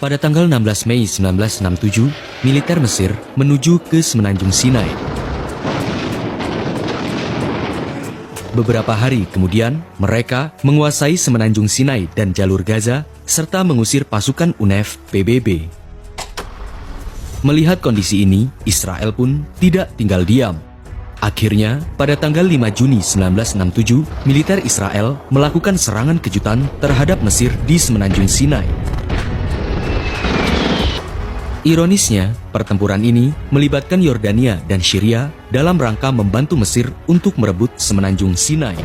Pada tanggal 16 Mei 1967, militer Mesir menuju ke Semenanjung Sinai. Beberapa hari kemudian, mereka menguasai Semenanjung Sinai dan jalur Gaza, serta mengusir pasukan UNEF PBB. Melihat kondisi ini, Israel pun tidak tinggal diam. Akhirnya, pada tanggal 5 Juni 1967, militer Israel melakukan serangan kejutan terhadap Mesir di Semenanjung Sinai. Ironisnya, pertempuran ini melibatkan Yordania dan Syria dalam rangka membantu Mesir untuk merebut Semenanjung Sinai.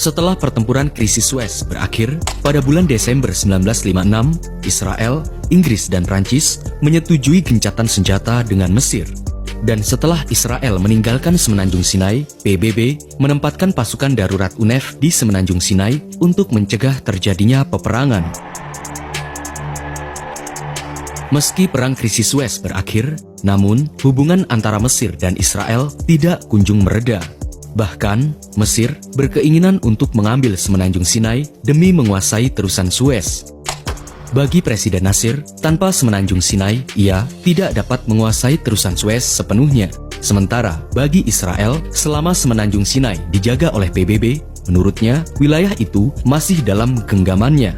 Setelah pertempuran krisis Suez berakhir, pada bulan Desember 1956, Israel, Inggris, dan Prancis menyetujui gencatan senjata dengan Mesir. Dan setelah Israel meninggalkan Semenanjung Sinai, PBB menempatkan pasukan darurat UNEF di Semenanjung Sinai untuk mencegah terjadinya peperangan. Meski perang krisis Suez berakhir, namun hubungan antara Mesir dan Israel tidak kunjung mereda. Bahkan, Mesir berkeinginan untuk mengambil Semenanjung Sinai demi menguasai terusan Suez. Bagi Presiden Nasir, tanpa Semenanjung Sinai, ia tidak dapat menguasai terusan Suez sepenuhnya. Sementara, bagi Israel, selama Semenanjung Sinai dijaga oleh PBB, menurutnya wilayah itu masih dalam genggamannya.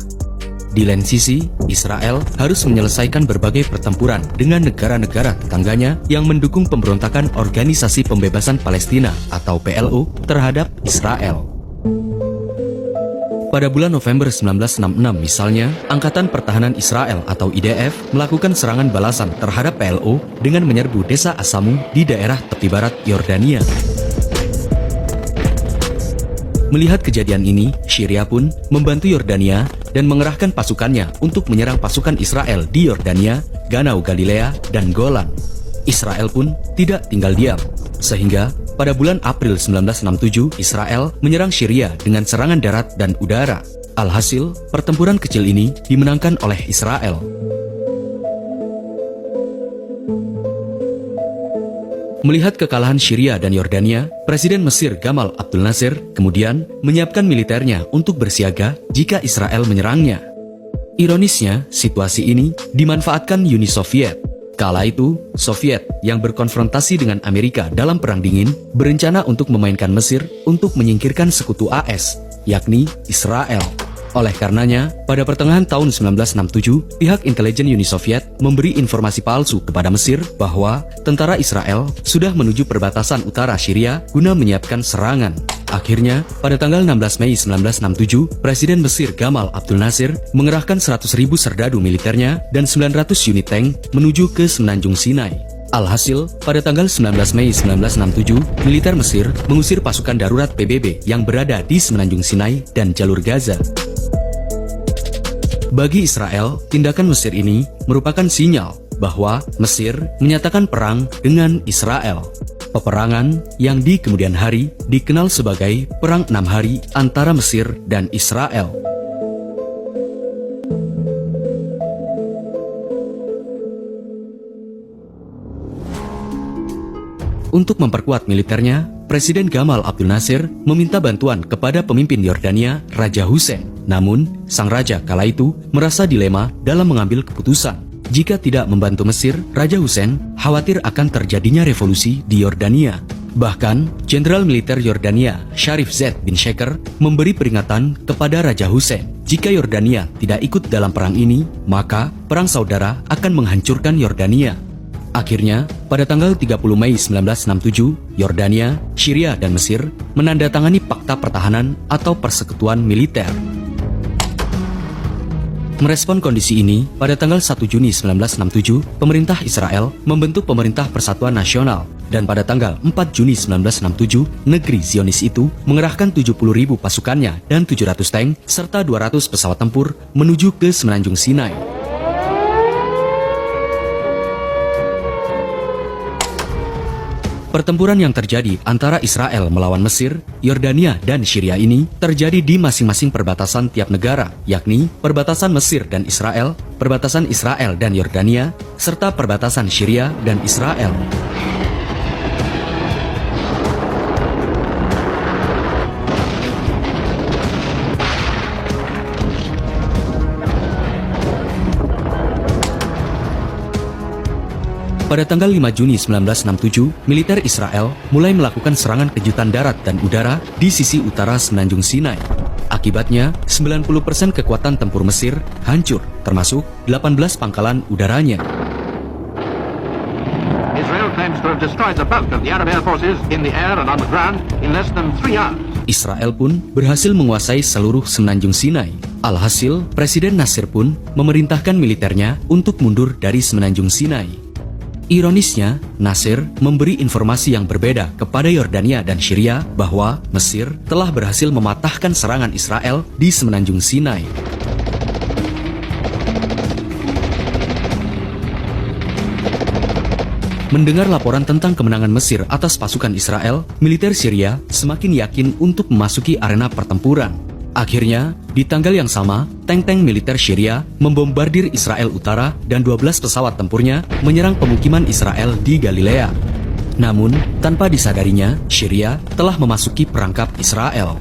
Di lain sisi, Israel harus menyelesaikan berbagai pertempuran dengan negara-negara tetangganya yang mendukung pemberontakan Organisasi Pembebasan Palestina atau PLO terhadap Israel. Pada bulan November 1966 misalnya, Angkatan Pertahanan Israel atau IDF melakukan serangan balasan terhadap PLO dengan menyerbu desa Asamu di daerah tepi barat Yordania. Melihat kejadian ini, Syria pun membantu Yordania dan mengerahkan pasukannya untuk menyerang pasukan Israel di Yordania, Ganau Galilea, dan Golan. Israel pun tidak tinggal diam, sehingga pada bulan April 1967, Israel menyerang Syria dengan serangan darat dan udara. Alhasil, pertempuran kecil ini dimenangkan oleh Israel. Melihat kekalahan Syria dan Yordania, Presiden Mesir Gamal Abdel Nasser kemudian menyiapkan militernya untuk bersiaga jika Israel menyerangnya. Ironisnya, situasi ini dimanfaatkan Uni Soviet. Kala itu, Soviet yang berkonfrontasi dengan Amerika dalam Perang Dingin berencana untuk memainkan Mesir untuk menyingkirkan sekutu AS, yakni Israel. Oleh karenanya, pada pertengahan tahun 1967, pihak intelijen Uni Soviet memberi informasi palsu kepada Mesir bahwa tentara Israel sudah menuju perbatasan utara Syria guna menyiapkan serangan. Akhirnya, pada tanggal 16 Mei 1967, Presiden Mesir Gamal Abdel Nasser mengerahkan 100.000 serdadu militernya dan 900 unit tank menuju ke Semenanjung Sinai. Alhasil, pada tanggal 19 Mei 1967, militer Mesir mengusir pasukan darurat PBB yang berada di Semenanjung Sinai dan jalur Gaza. Bagi Israel, tindakan Mesir ini merupakan sinyal bahwa Mesir menyatakan perang dengan Israel. Peperangan yang di kemudian hari dikenal sebagai Perang 6 Hari antara Mesir dan Israel. Untuk memperkuat militernya, Presiden Gamal Abdel Nasser meminta bantuan kepada pemimpin Yordania, Raja Hussein. Namun, sang raja kala itu merasa dilema dalam mengambil keputusan. Jika tidak membantu Mesir, Raja Hussein khawatir akan terjadinya revolusi di Yordania. Bahkan, Jenderal Militer Yordania, Sharif Z bin Sheker, memberi peringatan kepada Raja Hussein. Jika Yordania tidak ikut dalam perang ini, maka perang saudara akan menghancurkan Yordania. Akhirnya, pada tanggal 30 Mei 1967, Yordania, Syria, dan Mesir menandatangani Fakta Pertahanan atau Persekutuan Militer. Merespon kondisi ini, pada tanggal 1 Juni 1967, pemerintah Israel membentuk Pemerintah Persatuan Nasional, dan pada tanggal 4 Juni 1967, negeri Zionis itu mengerahkan 70.000 pasukannya dan 700 tank serta 200 pesawat tempur menuju ke Semenanjung Sinai. Pertempuran yang terjadi antara Israel melawan Mesir, Yordania, dan Syria ini terjadi di masing-masing perbatasan tiap negara, yakni perbatasan Mesir dan Israel, perbatasan Israel dan Yordania, serta perbatasan Syria dan Israel. Pada tanggal 5 Juni 1967, militer Israel mulai melakukan serangan kejutan darat dan udara di sisi utara Semenanjung Sinai. Akibatnya, 90% kekuatan tempur Mesir hancur, termasuk 18 pangkalan udaranya. Israel claims to have destroyed the bulk of the Arab air forces in the air and on the ground in less than 3 hours. Israel pun berhasil menguasai seluruh Semenanjung Sinai. Alhasil, Presiden Nasir pun memerintahkan militernya untuk mundur dari Semenanjung Sinai. Ironisnya, Nasir memberi informasi yang berbeda kepada Yordania dan Syria bahwa Mesir telah berhasil mematahkan serangan Israel di Semenanjung Sinai. Mendengar laporan tentang kemenangan Mesir atas pasukan Israel, militer Syria semakin yakin untuk memasuki arena pertempuran. Akhirnya, di tanggal yang sama, tank-tank militer Syria membombardir Israel Utara dan 12 pesawat tempurnya menyerang pemukiman Israel di Galilea. Namun, tanpa disadarinya, Syria telah memasuki perangkap Israel.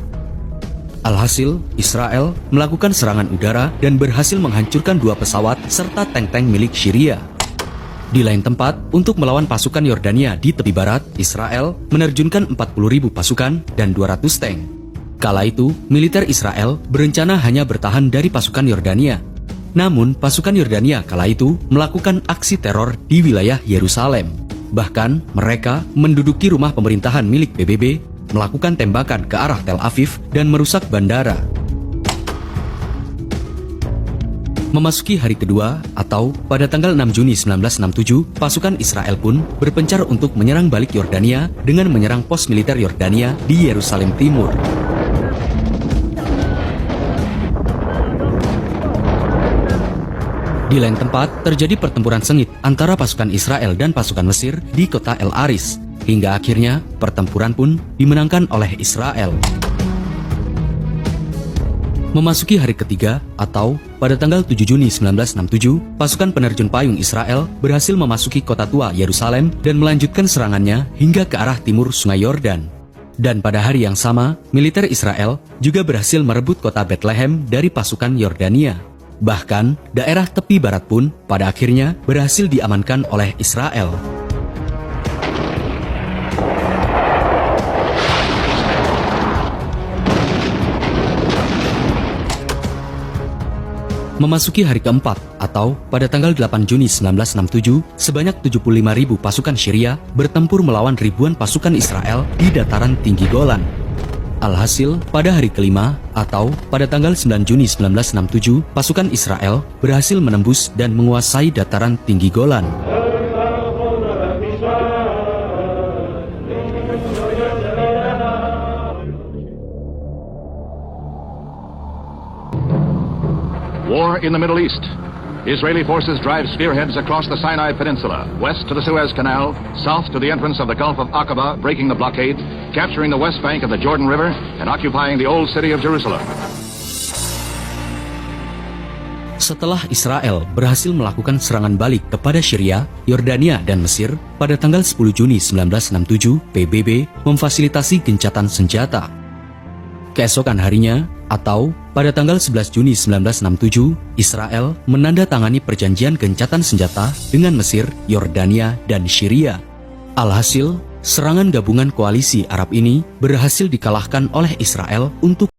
Alhasil, Israel melakukan serangan udara dan berhasil menghancurkan 2 pesawat serta tank-tank milik Syria. Di lain tempat, untuk melawan pasukan Yordania di tepi barat, Israel menerjunkan 40.000 pasukan dan 200 tank. Kala itu, militer Israel berencana hanya bertahan dari pasukan Yordania. Namun, pasukan Yordania kala itu melakukan aksi teror di wilayah Yerusalem. Bahkan, mereka menduduki rumah pemerintahan milik PBB, melakukan tembakan ke arah Tel Aviv, dan merusak bandara. Memasuki hari kedua, atau pada tanggal 6 Juni 1967, pasukan Israel pun berpencar untuk menyerang balik Yordania dengan menyerang pos militer Yordania di Yerusalem Timur. Di lain tempat, terjadi pertempuran sengit antara pasukan Israel dan pasukan Mesir di kota El Aris, hingga akhirnya pertempuran pun dimenangkan oleh Israel. Memasuki hari ketiga, atau pada tanggal 7 Juni 1967, pasukan penerjun payung Israel berhasil memasuki kota tua Yerusalem dan melanjutkan serangannya hingga ke arah timur Sungai Yordan. Dan pada hari yang sama, militer Israel juga berhasil merebut kota Bethlehem dari pasukan Yordania. Bahkan, daerah tepi barat pun pada akhirnya berhasil diamankan oleh Israel. Memasuki hari keempat, atau pada tanggal 8 Juni 1967, sebanyak 75.000 pasukan Syria bertempur melawan ribuan pasukan Israel di dataran tinggi Golan. Alhasil, pada hari kelima, atau pada tanggal 9 Juni 1967, pasukan Israel berhasil menembus dan menguasai dataran tinggi Golan. War in the Middle East. Israeli forces drive spearheads across the Sinai Peninsula, west to the Suez Canal, south to the entrance of the Gulf of Aqaba, breaking the blockade, capturing the west bank of the Jordan River, and occupying the old city of Jerusalem. Setelah Israel berhasil melakukan serangan balik kepada Syria, Yordania, dan Mesir, pada tanggal 10 Juni 1967, PBB memfasilitasi gencatan senjata. Keesokan harinya, atau pada tanggal 11 Juni 1967, Israel menandatangani perjanjian gencatan senjata dengan Mesir, Yordania, dan Syria. Alhasil, serangan gabungan koalisi Arab ini berhasil dikalahkan oleh Israel untuk